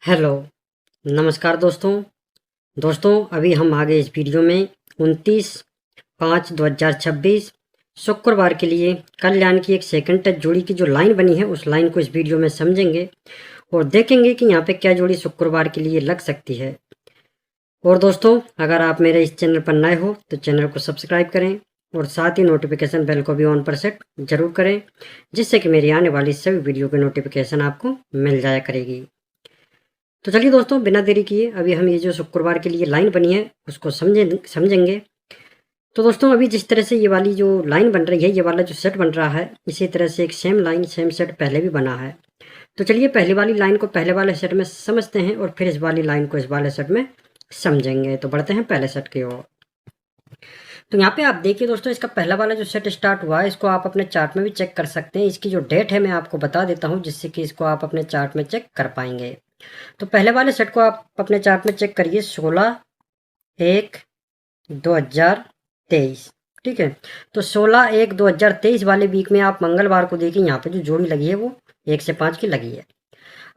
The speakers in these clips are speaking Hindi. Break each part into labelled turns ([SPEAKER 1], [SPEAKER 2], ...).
[SPEAKER 1] हेलो, नमस्कार दोस्तों अभी हम आगे इस वीडियो में 29/5/2026 शुक्रवार के लिए कल्याण की एक सेकंड टच जोड़ी की जो लाइन बनी है उस लाइन को इस वीडियो में समझेंगे और देखेंगे कि यहाँ पे क्या जोड़ी शुक्रवार के लिए लग सकती है। और दोस्तों, अगर आप मेरे इस चैनल पर नए हो तो चैनल को सब्सक्राइब करें और साथ ही नोटिफिकेशन बेल को भी ऑन पर सेट जरूर करें, जिससे कि मेरी आने वाली सभी वीडियो की नोटिफिकेशन आपको मिल जाया करेगी। तो चलिए दोस्तों, बिना देरी किए अभी हम ये जो शुक्रवार के लिए लाइन बनी है उसको समझेंगे। तो दोस्तों, अभी जिस तरह से ये वाली जो लाइन बन रही है, ये वाला जो सेट बन रहा है, इसी तरह से एक सेम लाइन सेम सेट पहले भी बना है। तो चलिए पहली वाली लाइन को पहले वाले सेट में समझते हैं और फिर इस वाली लाइन को इस वाले सेट में समझेंगे। तो बढ़ते हैं पहले सेट की ओर। तो यहाँ पे आप देखिए दोस्तों, इसका पहला वाला जो सेट स्टार्ट हुआ है इसको आप अपने चार्ट में भी चेक कर सकते हैं। इसकी जो डेट है मैं आपको बता देता हूँ, जिससे कि इसको आप अपने चार्ट में चेक कर पाएंगे। तो पहले वाले सेट को आप अपने चार्ट में चेक करिए, 16/1/2023। ठीक है, तो 16/1/2023 वाले वीक में आप मंगलवार को देखिए, यहाँ पे जो जोड़ी लगी है वो 1 से 5 की लगी है।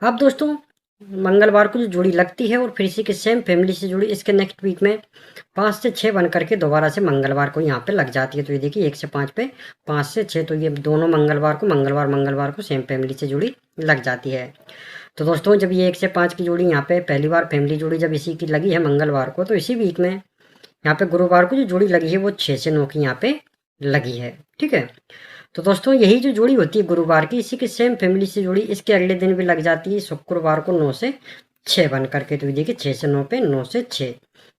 [SPEAKER 1] अब दोस्तों, मंगलवार को जो जोड़ी लगती है और फिर इसी के सेम फैमिली से जुड़ी इसके नेक्स्ट वीक में 5 से 6 बन करके दोबारा से मंगलवार को यहाँ पे लग जाती है। तो ये देखिए 1 से 5 पे 5 से 6, तो ये दोनों मंगलवार को सेम फैमिली से जुड़ी लग जाती है। तो दोस्तों, जब ये 1 से 5 की जोड़ी यहाँ पे पहली बार फैमिली जोड़ी जब इसी की लगी है मंगलवार को, तो इसी वीक में यहाँ पे गुरुवार को जो जोड़ी लगी है वो 6 से 9 की यहाँ पे लगी है। ठीक है, तो दोस्तों यही जो जोड़ी होती है गुरुवार की, इसी के सेम फैमिली से जोड़ी इसके अगले दिन भी लग जाती है शुक्रवार को 9 से 6 बन करके। तो ये देखिए 6 से 9 पे 9 से 6,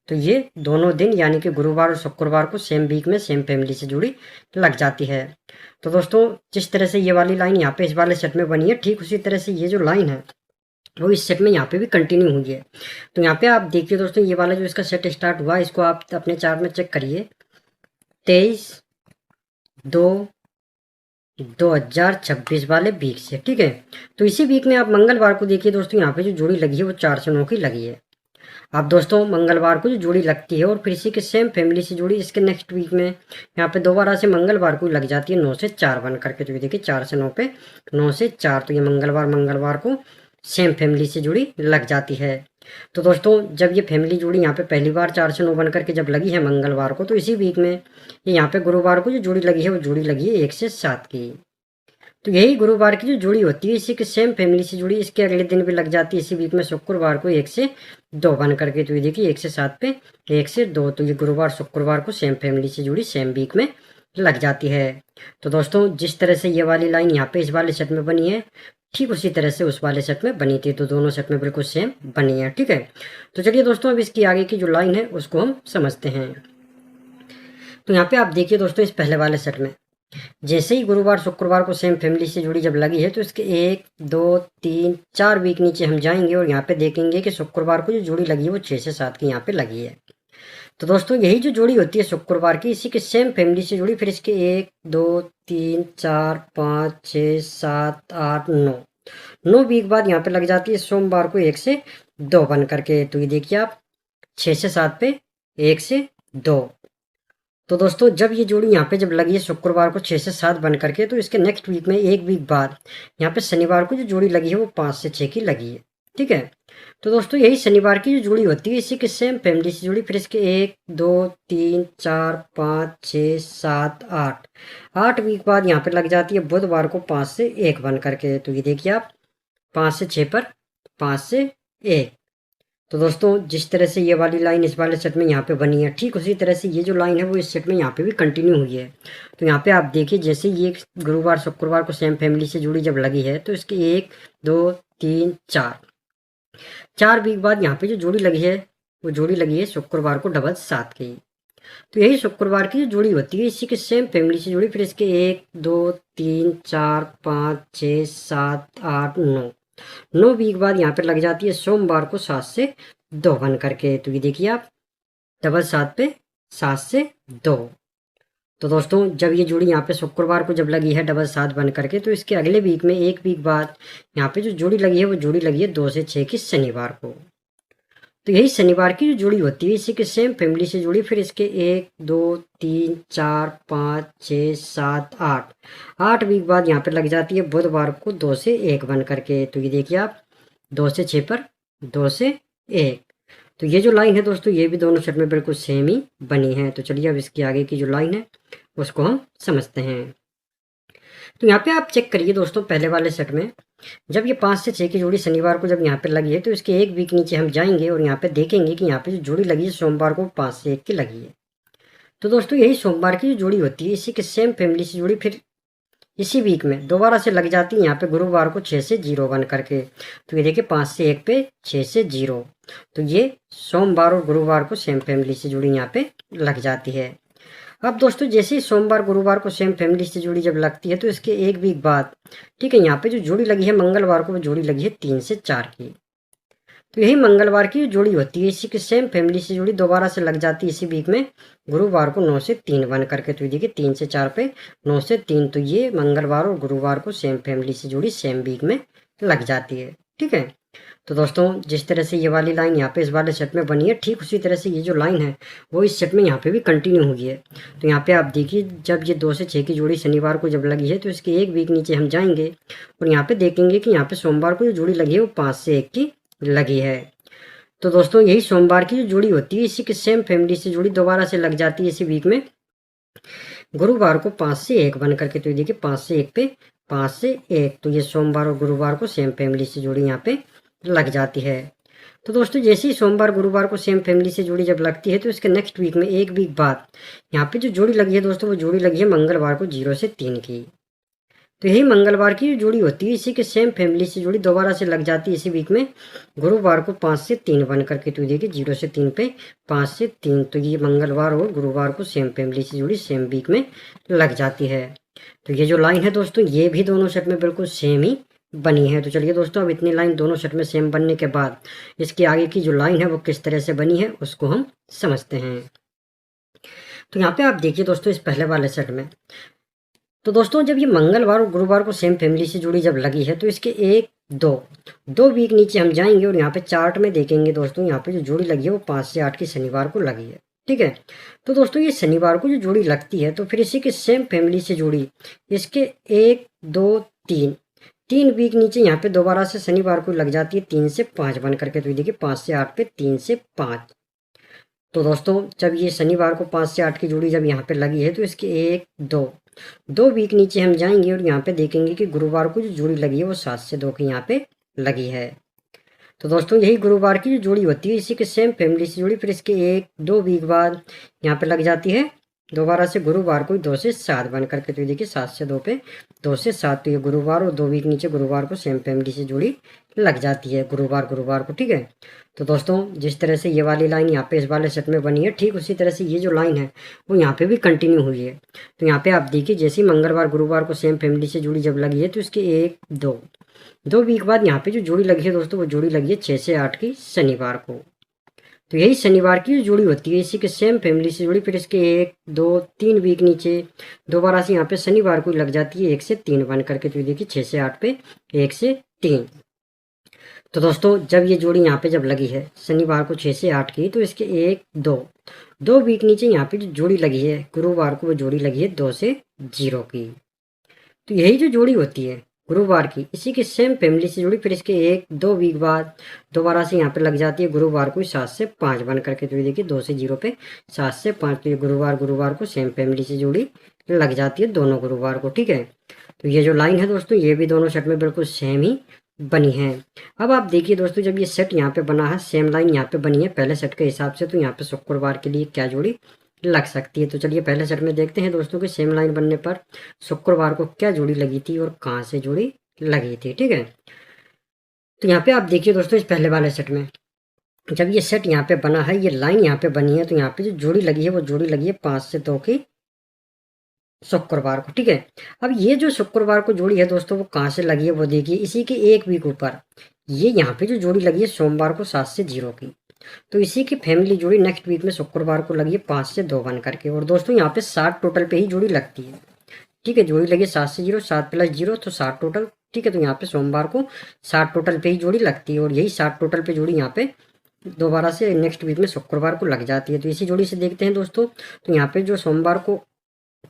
[SPEAKER 1] तो ये दोनों दिन यानी कि गुरुवार और शुक्रवार को सेम वीक में सेम फैमिली से जुड़ी लग जाती है। तो दोस्तों, जिस तरह से ये वाली लाइन यहाँ पे इस वाले सेट में बनी है, ठीक उसी तरह से ये जो लाइन है वो इस सेट में यहाँ पे भी कंटिन्यू हुई है। तो यहाँ पे आप देखिए दोस्तों, ये वाला जो इसका सेट स्टार्ट हुआ इसको आप अपने चार्ट में चेक करिए, 23/2/2026 वाले वीक से। ठीक है, तो इसी वीक में आप मंगलवार को देखिए दोस्तों, यहाँ पे जो जोड़ी लगी है वो 4 से 9 की लगी है। अब दोस्तों, मंगलवार को जो जोड़ी लगती है और फिर इसी के सेम फैमिली से जुड़ी इसके नेक्स्ट वीक में यहाँ पे दोबारा से मंगलवार को लग जाती है 9 से 4 बन करके। तो ये देखिए 4 से 9 पे 9 से 4, तो ये मंगलवार को सेम फैमिली से जुड़ी लग जाती है। तो दोस्तों, जब ये फैमिली जोड़ी यहाँ पे पहली बार 4 से 9 बन करके जब लगी है मंगलवार को, तो इसी वीक में ये यहाँ पे गुरुवार को जो जोड़ी लगी है वो जोड़ी लगी है 1 से 7 की। तो यही गुरुवार की जो जोड़ी होती है इसी के सेम फैमिली से जुड़ी इसके अगले दिन भी लग जाती है इसी वीक में शुक्रवार को 1 से 2 बन करके। तो ये देखिए 1 से 7 पे 1 से 2, तो ये गुरुवार शुक्रवार को सेम फैमिली से जुड़ी सेम वीक में लग जाती है। तो दोस्तों, जिस तरह से ये वाली लाइन यहाँ पे इस वाले सेट में बनी है, ठीक उसी तरह से उस वाले सेट में बनी थी। तो दोनों सेट में बिल्कुल सेम बनी है। ठीक है, तो चलिए दोस्तों, अब इसकी आगे की जो लाइन है उसको हम समझते हैं। तो यहाँ पे आप देखिए दोस्तों, इस पहले वाले सेट में जैसे ही गुरुवार शुक्रवार को सेम फैमिली से जुड़ी जब लगी है, तो इसके 1 2 3 4 वीक नीचे हम जाएंगे और यहाँ पे देखेंगे कि शुक्रवार को जो जोड़ी लगी है वो 6 से 7 की यहाँ पे लगी है। तो दोस्तों, यही जो जोड़ी होती है शुक्रवार की इसी के सेम फैमिली से जुड़ी, फिर इसके 1 2 3 4 5 6 7 8 9 वीक बाद यहाँ पे लग जाती है सोमवार को 1 से 2 बन करके। तो ये देखिए आप 6 से 7 पे 1 से 2। तो दोस्तों, जब ये जोड़ी यहाँ पे जब लगी है शुक्रवार को 6 से 7 बन करके, तो इसके नेक्स्ट वीक में एक वीक बाद यहाँ पे शनिवार को जो जोड़ी लगी है वो 5 से 6 की लगी है। ठीक है, तो दोस्तों यही शनिवार की जो जोड़ी होती है इसी के सेम फैमिली से जुड़ी, फिर इसके 1 2 3 4 5 6 7 8 वीक बाद यहाँ पे लग जाती है बुधवार को 5 से 1 बन करके। तो ये देखिए आप 5 से 6 पर 5 से 1। तो दोस्तों, जिस तरह से ये वाली लाइन इस वाले सेट में यहाँ पे बनी है, ठीक उसी तरह से ये जो लाइन है वो इस सेट में यहाँ पे भी कंटिन्यू हुई है। तो यहाँ पे आप देखिए, जैसे ये गुरुवार शुक्रवार को सेम फैमिली से जुड़ी जब लगी है, तो इसके 1 2 3 4 वीक बाद यहाँ पे जो जोड़ी लगी है वो जोड़ी लगी है शुक्रवार को 7 की। तो यही शुक्रवार की जो जोड़ी होती है इसी के सेम फैमिली से जुड़ी, फिर इसके 1 2 3 4 5 6 7 8 9 वीक बाद यहाँ पे लग जाती है सोमवार को 7 से 2 बन करके। तो ये देखिए आप 7 पे 7 से 2। तो दोस्तों, जब ये जोड़ी यहाँ पे शुक्रवार को जब लगी है 7 बन करके, तो इसके अगले वीक में एक वीक बाद यहाँ पे जो जोड़ी लगी है वो जोड़ी लगी है 2 से 6 की शनिवार को। तो यही शनिवार की जो जोड़ी होती है इसी के सेम फैमिली से जुड़ी, फिर इसके 1 2 3 4 5 6 7 8 वीक बाद यहाँ पे लग जाती है बुधवार को 2 से 1 बन करके। तो ये देखिए आप 2 से 6 पर 2 से 1। तो ये जो लाइन है दोस्तों ये भी दोनों सेट में बिल्कुल सेम ही बनी है। तो चलिए अब इसके आगे की जो लाइन है उसको हम समझते हैं। तो यहाँ पे आप चेक करिए दोस्तों, पहले वाले सेट में जब ये 5 से 6 की जोड़ी शनिवार को जब यहाँ पे लगी है तो इसके एक वीक नीचे हम जाएंगे और यहाँ पे देखेंगे कि यहाँ पे जो जोड़ी लगी है सोमवार को 5 से 1 की लगी है। तो दोस्तों यही सोमवार की जो जोड़ी होती है इसी के सेम फैमिली से जोड़ी फिर इसी वीक में दोबारा से लग जाती है यहाँ पे गुरुवार को 6 से 0 बन करके। तो ये देखिए 5 से 1 पे 6 से 0, तो ये सोमवार और गुरुवार को सेम फैमिली से जुड़ी यहाँ पे लग जाती है। अब दोस्तों जैसे ही सोमवार गुरुवार को सेम फैमिली से जुड़ी जब लगती है तो इसके एक वीक बाद, ठीक है, यहाँ पे जो जोड़ी लगी है मंगलवार को वो जोड़ी लगी है 3 से 4 की। तो यही मंगलवार की जोड़ी होती है इसी के सेम फैमिली से जुड़ी दोबारा से लग जाती है इसी वीक में गुरुवार को 9 से 3 बन करके। तो देखिए 3 से 4 पे 9 से 3, तो ये मंगलवार और गुरुवार को सेम फैमिली से जुड़ी सेम वीक में लग जाती है। ठीक है, तो दोस्तों जिस तरह से ये वाली लाइन यहाँ पे इस वाले सेट में बनी है ठीक उसी तरह से ये जो लाइन है वो इस सेट में यहाँ पे भी कंटिन्यू हुई है। तो यहाँ पे आप देखिए जब ये 2 से 6 की जोड़ी शनिवार को जब लगी है तो इसके एक वीक नीचे हम जाएंगे और यहाँ पे देखेंगे कि यहाँ पे सोमवार को जो जोड़ी लगी है वो 5 से 1 की लगी है। तो दोस्तों यही सोमवार की जो जोड़ी होती है इसी के सेम फैमिली से जोड़ी दोबारा से लग जाती है इसी वीक में गुरुवार को 5 से 1 बन करके। तो देखिए 5 से 1 पे 5 से 1, तो ये सोमवार और गुरुवार को सेम फैमिली से जोड़ी यहाँ पे लग जाती है। तो दोस्तों जैसे ही सोमवार गुरुवार को सेम फैमिली से जोड़ी जब लगती है तो इसके नेक्स्ट वीक में एक वीक बाद यहाँ पे जो जोड़ी लगी है दोस्तों वो जोड़ी लगी है मंगलवार को 0 से 3 की। तो यही मंगलवार की जोड़ी होती है इसी के सेम फैमिली से जोड़ी दोबारा से लग जाती है इसी वीक में गुरुवार को 5 से 3 बन करके। तो देखिए 0 से 3 पे 5 से 3, तो ये मंगलवार और गुरुवार को सेम फैमिली से जोड़ी सेम वीक में लग जाती है। तो ये जो लाइन है दोस्तों ये भी दोनों सेट में बिल्कुल सेम ही बनी है। तो चलिए दोस्तों अब इतनी लाइन दोनों सेट में सेम बनने के बाद इसके आगे की जो लाइन है वो किस तरह से बनी है उसको हम समझते हैं। तो यहाँ पे आप देखिए दोस्तों इस पहले वाले सेट में, तो दोस्तों जब ये मंगलवार और गुरुवार को सेम फैमिली से जुड़ी जब लगी है तो इसके एक दो वीक नीचे हम जाएंगे और यहाँ पे चार्ट में देखेंगे दोस्तों यहाँ पे जो जोड़ी लगी है वो 5 से 8 की शनिवार को लगी है। ठीक है, तो दोस्तों ये शनिवार को जो जोड़ी लगती है तो फिर इसी के सेम फैमिली से जुड़ी इसके 1 2 3 वीक नीचे यहाँ पे दोबारा से शनिवार को लग जाती है 3 से 5 बन करके। तो देखिए 5 से 8 पे 3 से 5, तो दोस्तों जब ये शनिवार को 5 से 8 की जोड़ी जब यहाँ पे लगी है तो इसके 1 2 वीक नीचे हम जाएंगे और यहाँ पे देखेंगे कि गुरुवार को जो जोड़ी लगी है वो 7 से 2 की यहाँ पे लगी है। तो दोस्तों यही गुरुवार की जो जोड़ी होती है इसी के सेम फैमिली से जोड़ी फिर इसके 1 2 वीक बाद यहाँ पे लग जाती है दोबारा से गुरुवार को 2 से 7 बन करके। तो देखिए 7 से 2 पे 2 से 7, तो ये गुरुवार और 2 वीक नीचे गुरुवार को सेम फैमिली से जोड़ी लग जाती है गुरुवार को। ठीक है, तो दोस्तों जिस तरह से ये वाली लाइन यहाँ पे इस वाले सेट में बनी है ठीक उसी तरह से ये जो लाइन है वो यहाँ पे भी कंटिन्यू हुई है। तो यहाँ पे आप देखिए जैसे ही मंगलवार गुरुवार को सेम फैमिली से जोड़ी जब लगी है तो इसके 1 2 वीक बाद यहाँ पे जो जोड़ी लगी है दोस्तों वो जोड़ी लगी है 6 से 8 की शनिवार को। तो यही शनिवार की जो जोड़ी होती है इसी के सेम फैमिली से जोड़ी फिर इसके 1 2 3 वीक नीचे दोबारा से यहाँ पे शनिवार को लग जाती है 1 से 3 बन करके। तो देखिए 6 से 8 पे 1 से 3, तो दोस्तों जब ये जोड़ी यहाँ पे जब लगी है शनिवार को 6 से 8 की तो इसके 1 2 वीक नीचे यहाँ पे जो जोड़ी लगी है गुरुवार को वो जोड़ी लगी है 2 से 0 की। तो यही जो जोड़ी होती है गुरुवार की इसी के सेम फैमिली से जुड़ी फिर इसके 1 2 वीक बाद दोबारा से यहाँ पे लग जाती है गुरुवार को 7 से 5 बन करके। तो देखिए 2 से 0 पे 7 से 5, तो ये गुरुवार को सेम फैमिली से जुड़ी लग जाती है दोनों गुरुवार को। ठीक है, तो ये जो लाइन है दोस्तों ये भी दोनों सेट में बिल्कुल सेम ही बनी है। अब आप देखिए दोस्तों जब ये सेट यहाँ पे बना है सेम लाइन यहाँ पे बनी है पहले सेट के हिसाब से, तो यहाँ पे शुक्रवार के लिए क्या जोड़ी लग सकती है। तो चलिए पहले सेट में देखते हैं दोस्तों कि सेम लाइन बनने पर शुक्रवार को क्या जोड़ी लगी थी और कहाँ से जोड़ी लगी थी। ठीक है, तो यहाँ पे आप देखिए दोस्तों इस पहले वाले सेट में जब ये सेट यहाँ पे बना है ये लाइन यहाँ पे बनी है तो यहाँ पे जो जोड़ी लगी है वो जोड़ी लगी है 5 से 2 की शुक्रवार को। ठीक है, अब ये जो शुक्रवार को जोड़ी है दोस्तों वो कहाँ से लगी है वो देखिए इसी के एक वीक ऊपर ये यहाँ पे जो जोड़ी लगी है सोमवार को 7 से 0 की। तो इसी की फैमिली जोड़ी नेक्स्ट वीक में शुक्रवार को लगी है 5 से 2 बन करके। और दोस्तों यहाँ पे 7 टोटल पे ही जोड़ी लगती है। ठीक है, जोड़ी लगी 7 से 0 7 प्लस 0 तो 7 टोटल। ठीक है, तो यहाँ पे सोमवार को 7 टोटल पे ही जोड़ी लगती है और यही 7 टोटल पे जोड़ी यहाँ पे दोबारा से नेक्स्ट वीक में शुक्रवार को लग जाती है। तो इसी जोड़ी से देखते हैं दोस्तों, तो यहाँ पे जो सोमवार को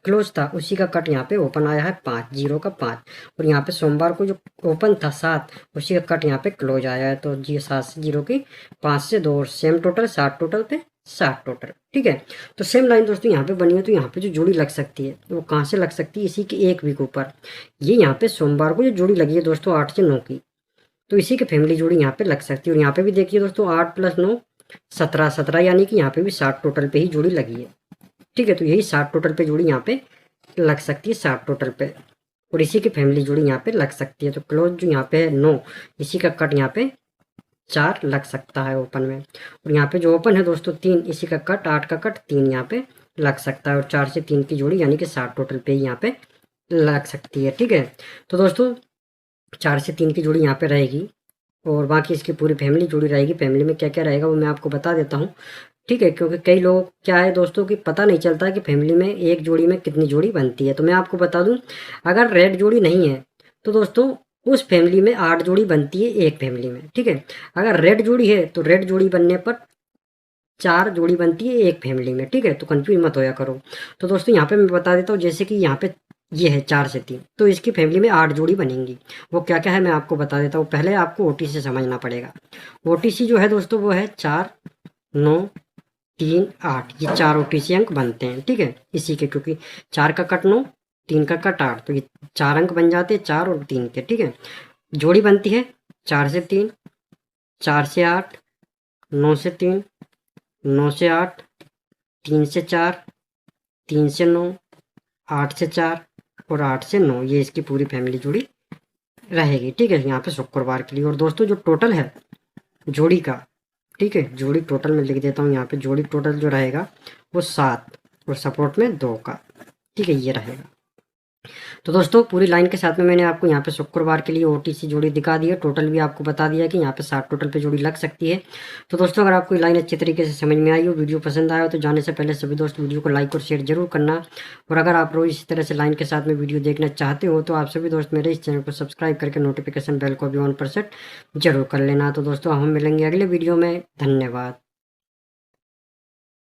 [SPEAKER 1] क्लोज था उसी का कट यहाँ पे ओपन आया है 5, 0 का 5। और यहाँ पे सोमवार को जो ओपन था 7, उसी का कट यहाँ पे क्लोज आया है। तो जी 7 से 0 की 5 से 2 और सेम टोटल 60 टोटल पे 60 टोटल, ठीक है। तो सेम लाइन दोस्तों यहाँ पे बनी है, तो यहाँ पे जो जोड़ी लग सकती है वो कहाँ से लग सकती है, इसी के एक वीक ऊपर। ये यहाँ पे सोमवार को जो जोड़ी लगी है दोस्तों 8 से 9 की, तो इसी की फैमिली जोड़ी यहाँ पे लग सकती है। और यहाँ पे भी देखिए दोस्तों 8 + 9 17, 17 यानी कि यहाँ पे भी 60 टोटल पे ही जोड़ी लगी है, ठीक है। तो यही 60 टोटल पे जोड़ी यहाँ पे लग सकती है, 60 टोटल पे। और इसी की फैमिली जोड़ी यहाँ पे लग सकती है। तो क्लोज जो यहाँ पे है 9, इसी का कट यहाँ पे 4 लग सकता है ओपन में। और यहाँ पे जो ओपन है दोस्तों 3, इसी का कट 8 का कट 3 यहाँ पे लग सकता है। और 4 से 3 की जोड़ी यानी कि 60 टोटल पे यहाँ पे लग सकती है, ठीक है। तो दोस्तों 4 से 3 की जोड़ी यहाँ पे रहेगी और बाकी इसकी पूरी फैमिली जोड़ी रहेगी। फैमिली में क्या क्या रहेगा वो मैं आपको बता देता हूँ, ठीक है। क्योंकि कई लोग क्या है दोस्तों कि पता नहीं चलता है कि फैमिली में एक जोड़ी में कितनी जोड़ी बनती है। तो मैं आपको बता दूं, अगर रेड जोड़ी नहीं है तो दोस्तों उस फैमिली में 8 जोड़ी बनती है एक फैमिली में, ठीक है। अगर रेड जोड़ी है तो रेड जोड़ी बनने पर 4 जोड़ी बनती है एक फैमिली में, ठीक है। तो कंफ्यूज मत होया करो। तो दोस्तों यहाँ पे मैं बता देता हूँ, जैसे कि यहाँ पे ये है 4 से 3, तो इसकी फैमिली में 8 जोड़ी बनेंगी। वो क्या क्या है मैं आपको बता देता हूँ। पहले आपको ओटीसी समझना पड़ेगा। ओटीसी जो है दोस्तों वो है 4, 9, 3, 8, ये 4 ओटीसी अंक बनते हैं, ठीक है। इसी के क्योंकि 4 का कट 9, 3 का कट 8, तो ये 4 अंक बन जाते हैं 4 और 3 के, ठीक है। जोड़ी बनती है 4 से 3, 4 से 8, 9 से 3, 9 से 8, 3 से 4, 3 से 9, 8 से 4 और 8 से 9, ये इसकी पूरी फैमिली जोड़ी रहेगी, ठीक है। यहाँ पे शुक्रवार के लिए। और दोस्तों जो टोटल है जोड़ी का, ठीक है, जोड़ी टोटल में लिख देता हूँ यहाँ पे। जोड़ी टोटल जो रहेगा वो 7 और सपोर्ट में 2 का, ठीक है, ये रहेगा। तो दोस्तों पूरी लाइन के साथ में मैंने आपको यहाँ पे शुक्रवार के लिए ओटीसी जोड़ी दिखा दी है। टोटल भी आपको बता दिया कि यहाँ पे 60 टोटल पे जोड़ी लग सकती है। तो दोस्तों अगर आपको लाइन अच्छी तरीके से समझ में आई हो, वीडियो पसंद आया हो, तो जाने से पहले सभी दोस्त वीडियो को लाइक और शेयर जरूर करना। और अगर आप रोज इसी तरह से लाइन के साथ में वीडियो देखना चाहते हो तो आप सभी दोस्त मेरे इस चैनल को सब्सक्राइब करके नोटिफिकेशन बेल को भी ऑन पर सेट जरूर कर लेना। तो दोस्तों हम मिलेंगे अगले वीडियो में। धन्यवाद।